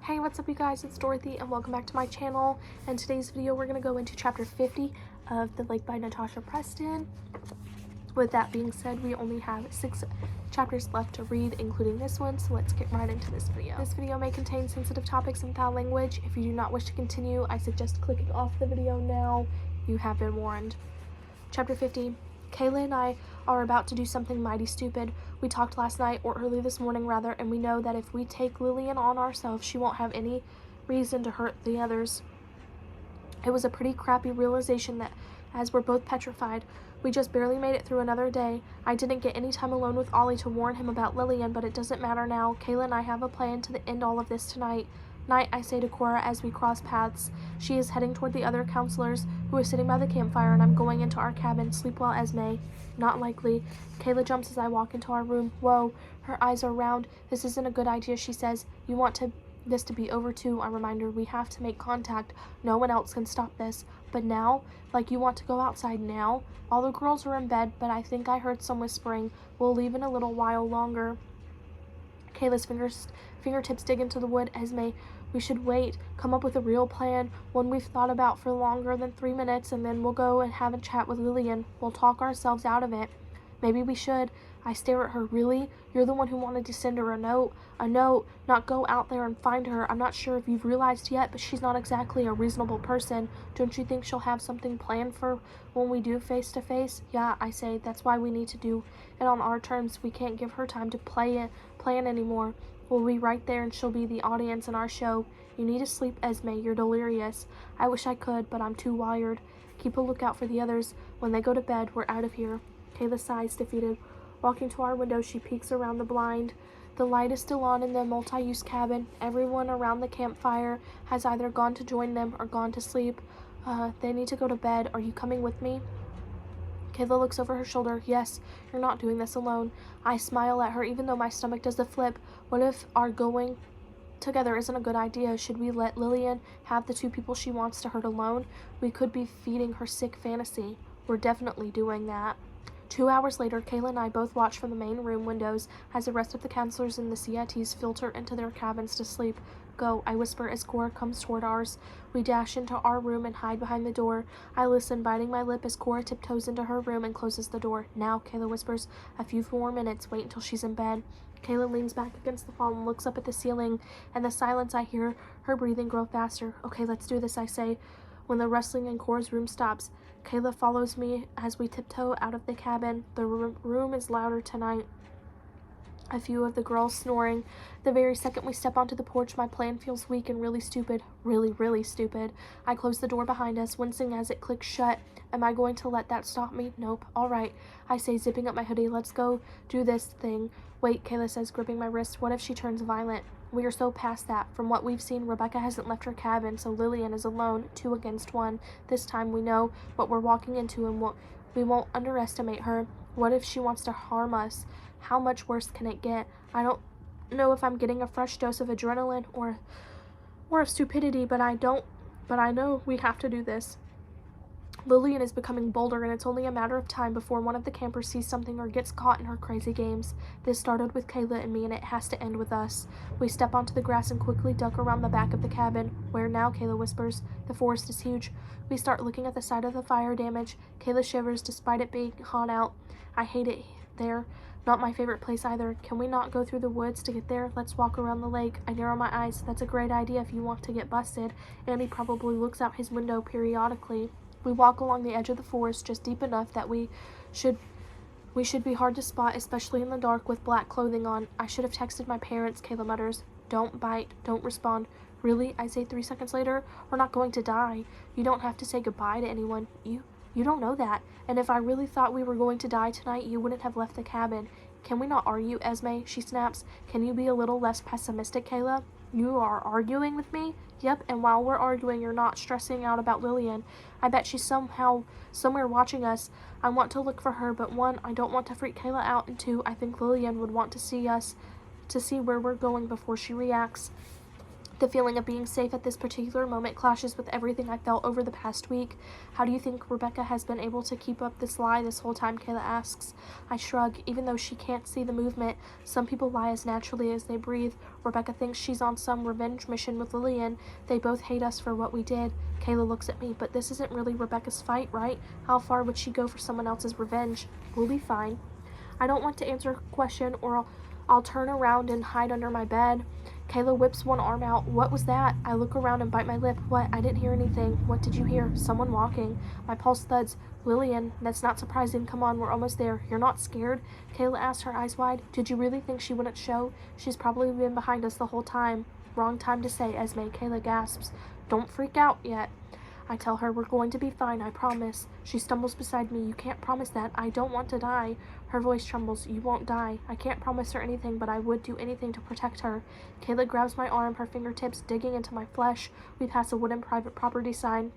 Hey, what's up you guys, it's Dorothy and welcome back to my channel. In today's video we're going to go into chapter 50 of The Lake by Natasha Preston. With that being said, we only have 6 chapters left to read, including this one, so let's get right into this video. This video may contain sensitive topics and foul language. If you do not wish to continue, I suggest clicking off the video now. You have been warned. Chapter 50. Kayla and I are about to do something mighty stupid. We talked last night, or early this morning rather, and we know that if we take Lillian on ourselves, she won't have any reason to hurt the others. It was a pretty crappy realization that, as we're both petrified, we just barely made it through another day. I didn't get any time alone with Ollie to warn him about Lillian, but it doesn't matter now. Kayla and I have a plan to end all of this tonight. Night, I say to Cora as we cross paths. She is heading toward the other counselors, who are sitting by the campfire, and I'm going into our cabin. Sleep well, Esme. Not likely. Kayla jumps as I walk into our room. Whoa. Her eyes are round. This isn't a good idea, she says. You want this to be over too, I remind her. We have to make contact. No one else can stop this. But now? Like you want to go outside now? All the girls are in bed, but I think I heard some whispering. We'll leave in a little while longer. Kayla's fingertips dig into the wood. Esme, we should wait, come up with a real plan, one we've thought about for longer than 3 minutes, and then we'll go and have a chat with Lillian. We'll talk ourselves out of it. Maybe we should. I stare at her. Really? You're the one who wanted to send her a note. A note, not go out there and find her. I'm not sure if you've realized yet, but she's not exactly a reasonable person. Don't you think she'll have something planned for when we do face to face? Yeah, I say. That's why we need to do it on our terms. We can't give her time to plan anymore. We'll be right there and she'll be the audience in our show. You need to sleep, Esme. You're delirious. I wish I could, but I'm too wired. Keep a lookout for the others. When they go to bed, we're out of here. Kayla sighs, defeated. Walking to our window, she peeks around the blind. The light is still on in the multi-use cabin. Everyone around the campfire has either gone to join them or gone to sleep. They need to go to bed. Are you coming with me? Kayla looks over her shoulder. Yes, you're not doing this alone. I smile at her even though my stomach does the flip. What if our going together isn't a good idea? Should we let Lillian have the 2 people she wants to hurt alone? We could be feeding her sick fantasy. We're definitely doing that. 2 hours later, Kayla and I both watch from the main room windows as the rest of the counselors and the CITs filter into their cabins to sleep. Go, I whisper as Cora comes toward ours. We dash into our room and hide behind the door. I listen, biting my lip as Cora tiptoes into her room and closes the door. Now, Kayla whispers, a few more minutes. Wait until she's in bed. Kayla leans back against the wall and looks up at the ceiling. In the silence, I hear her breathing grow faster. Okay, let's do this, I say. When the rustling in Cora's room stops, Kayla follows me as we tiptoe out of the cabin. The room is louder tonight. A few of the girls snoring. The very second we step onto the porch, my plan feels weak and really stupid. Really, really stupid. I close the door behind us, wincing as it clicks shut. Am I going to let that stop me? Nope. All right, I say, zipping up my hoodie. Let's go do this thing. Wait, Kayla says, gripping my wrist. What if she turns violent? We are so past that. From what we've seen, Rebecca hasn't left her cabin, so Lillian is alone, 2 against 1. This time we know what we're walking into and we won't underestimate her. What if she wants to harm us? How much worse can it get? I don't know if I'm getting a fresh dose of adrenaline or of stupidity, but I know we have to do this. Lillian is becoming bolder, and it's only a matter of time before one of the campers sees something or gets caught in her crazy games. This started with Kayla and me, and it has to end with us. We step onto the grass and quickly duck around the back of the cabin. Where now? Kayla whispers. The forest is huge. We start looking at the site of the fire damage. Kayla shivers despite it being hot out. I hate it there. Not my favorite place either. Can we not go through the woods to get there? Let's walk around the lake. I narrow my eyes. That's a great idea if you want to get busted. Andy probably looks out his window periodically. We walk along the edge of the forest just deep enough that we should be hard to spot, especially in the dark with black clothing on. I should have texted my parents, Kayla mutters. Don't bite. Don't respond. Really? I say 3 seconds later. We're not going to die. You don't have to say goodbye to anyone. You don't know that. And if I really thought we were going to die tonight, you wouldn't have left the cabin. Can we not argue, Esme? She snaps. Can you be a little less pessimistic, Kayla? You are arguing with me? Yep, and while we're arguing, you're not stressing out about Lillian. I bet she's somewhere watching us. I want to look for her, but 1, I don't want to freak Kayla out, and 2, I think Lillian would want to see where we're going before she reacts. The feeling of being safe at this particular moment clashes with everything I felt over the past week. How do you think Rebecca has been able to keep up this lie this whole time? Kayla asks. I shrug, even though she can't see the movement. Some people lie as naturally as they breathe. Rebecca thinks she's on some revenge mission with Lillian. They both hate us for what we did. Kayla looks at me, but this isn't really Rebecca's fight, right? How far would she go for someone else's revenge? We'll be fine. I don't want to answer a question, or I'll turn around and hide under my bed. Kayla whips one arm out. What was that? I look around and bite my lip. What? I didn't hear anything. What did you hear? Someone walking. My pulse thuds. Lillian, that's not surprising. Come on, we're almost there. You're not scared? Kayla asked, her eyes wide. Did you really think she wouldn't show? She's probably been behind us the whole time. Wrong time to say, Esme. Kayla gasps. Don't freak out yet. I tell her, we're going to be fine, I promise. She stumbles beside me. You can't promise that. I don't want to die. Her voice trembles. You won't die. I can't promise her anything, but I would do anything to protect her. Kayla grabs my arm, her fingertips digging into my flesh. We pass a wooden private property sign.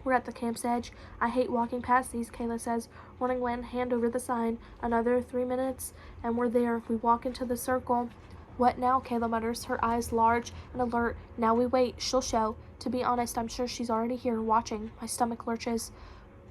We're at the camp's edge. I hate walking past these, Kayla says, running one hand over the sign. Another 3 minutes, and we're there. We walk into the circle. What now? Kayla mutters, her eyes large and alert. Now we wait. She'll show. To be honest, I'm sure she's already here, watching. My stomach lurches.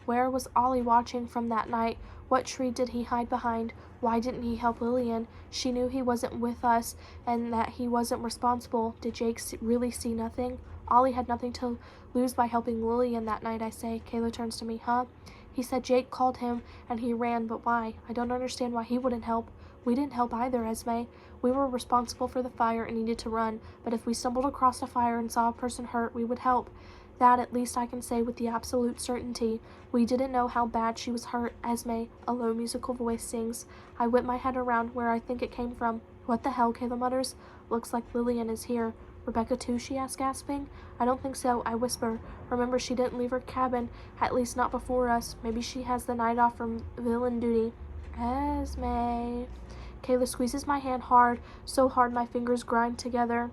Where was Ollie watching from that night? What tree did he hide behind? Why didn't he help Lillian? She knew he wasn't with us and that he wasn't responsible. Did Jake really see nothing? Ollie had nothing to lose by helping Lillian that night, I say. Kayla turns to me. Huh? He said Jake called him and he ran, but why? I don't understand why he wouldn't help. We didn't help either, Esme. We were responsible for the fire and needed to run, but if we stumbled across a fire and saw a person hurt, we would help. That at least I can say with the absolute certainty. We didn't know how bad she was hurt, Esme, a low musical voice sings. I whip my head around where I think it came from. What the hell, Kayla mutters. Looks like Lillian is here. Rebecca too, she asks, gasping. I don't think so, I whisper. Remember, she didn't leave her cabin, at least not before us. Maybe she has the night off from villain duty. Esme. Kayla squeezes my hand hard, so hard my fingers grind together.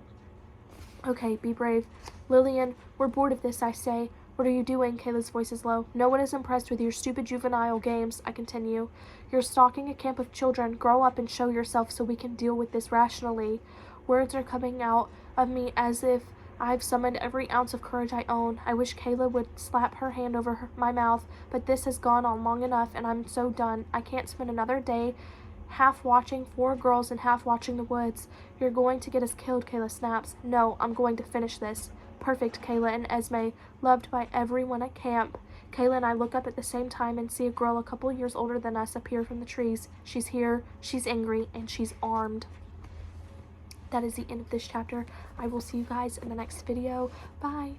Okay, be brave. Lillian, we're bored of this, I say. What are you doing? Kayla's voice is low. No one is impressed with your stupid juvenile games, I continue. You're stalking a camp of children. Grow up and show yourself so we can deal with this rationally. Words are coming out of me as if I've summoned every ounce of courage I own. I wish Kayla would slap her hand over my mouth, but this has gone on long enough and I'm so done. I can't spend another day half watching 4 girls and half watching the woods. You're going to get us killed, Kayla snaps. No, I'm going to finish this. Perfect, Kayla and Esme, loved by everyone at camp. Kayla and I look up at the same time and see a girl a couple years older than us appear from the trees. She's here, she's angry, and she's armed. That is the end of this chapter. I will see you guys in the next video. Bye.